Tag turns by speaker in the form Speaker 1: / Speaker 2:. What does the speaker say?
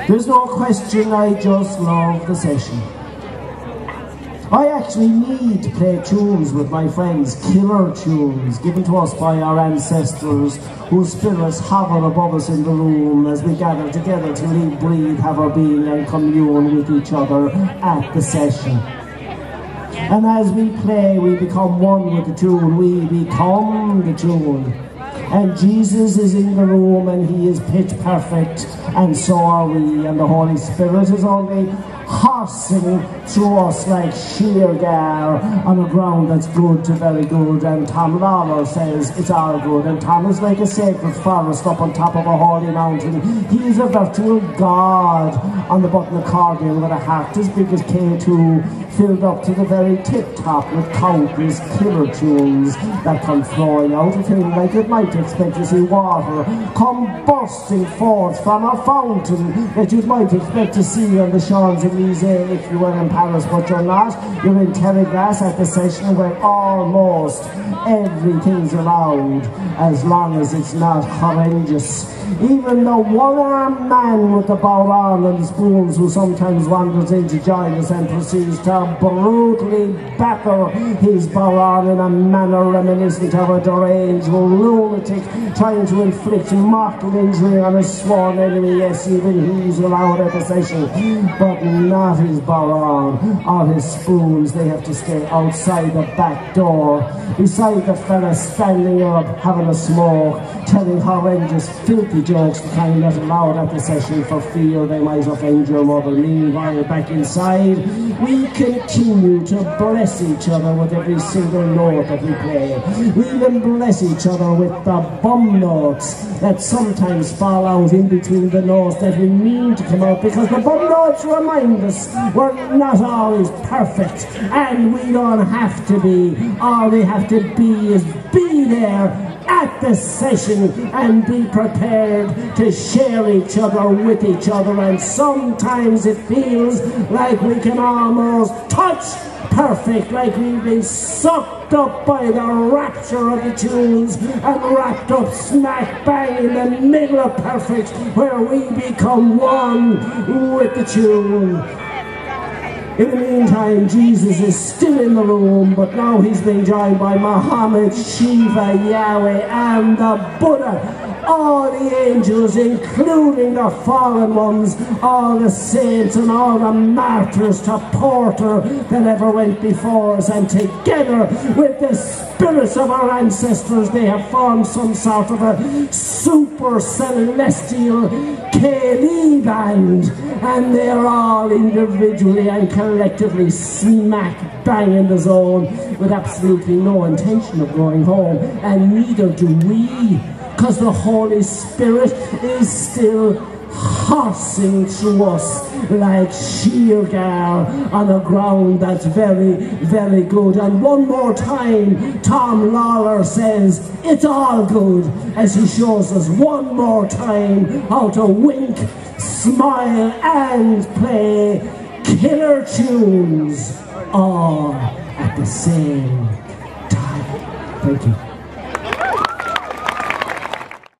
Speaker 1: There's no question I just love the session. I actually need to play tunes with my friends, killer tunes given to us by our ancestors whose spirits hover above us in the room as we gather together to live, breathe, have our being and commune with each other at the session. And as we play, we become one with the tune, we become the tune. And Jesus is in the room and he is pitch perfect, and so are we, and the Holy Spirit is only horsing through us like sheer gar on a ground that's good to very good. And Tom Lawler says it's all good, and Tom is like a sacred forest up on top of a holy mountain. He is a virtual god on the button accordion with a heart as big as K2, filled up to the very tip top with countless killer tunes that come flowing out of him like it might expect to see water come bursting forth from a fountain that you might expect to see on the Champs-Elysees if you were in Paris, but you're not. You're in Terraglass at the session where almost everything's allowed as long as it's not horrendous. Even the one-armed man with the bowl and the spoons who sometimes wanders in to join us and proceeds to brutally batter his bowl in a manner reminiscent of a deranged lunatic trying to inflict mortal injury on a sworn enemy. Yes, even he's allowed at the session, but not his bowl or his spoons. They have to stay outside the back door, beside the fella standing up having a smoke, telling horrendous, filthy jokes, the kind not allowed at the session for fear they might offend your mother. Meanwhile, back inside, we continue to bless each other with every single note that we play. We even bless each other with the bum notes that sometimes fall out in between the notes that we mean to come out, because the bum notes remind us we're not always perfect, and we don't have to be. All we have to be is be there at the session and be prepared to share each other with each other. And sometimes it feels like we can almost touch perfect, like we've been sucked up by the rapture of the tunes and wrapped up smack bang in the middle of perfect, where we become one with the tune. In the meantime, Jesus is still in the room, but now he's being joined by Muhammad, Shiva, Yahweh, and the Buddha. All the angels, including the fallen ones, all the saints and all the martyrs to Porter that ever went before us, and together with the spirits of our ancestors, they have formed some sort of a super celestial K.D. band, and they're all individually and collectively smack bang in the zone with absolutely no intention of going home, and neither do we, because the Holy Spirit is still horsing through us like sheer gar on a ground that's very, very good. And one more time, Tom Lawler says it's all good, as he shows us one more time how to wink, smile and play killer tunes all at the same time. Thank you.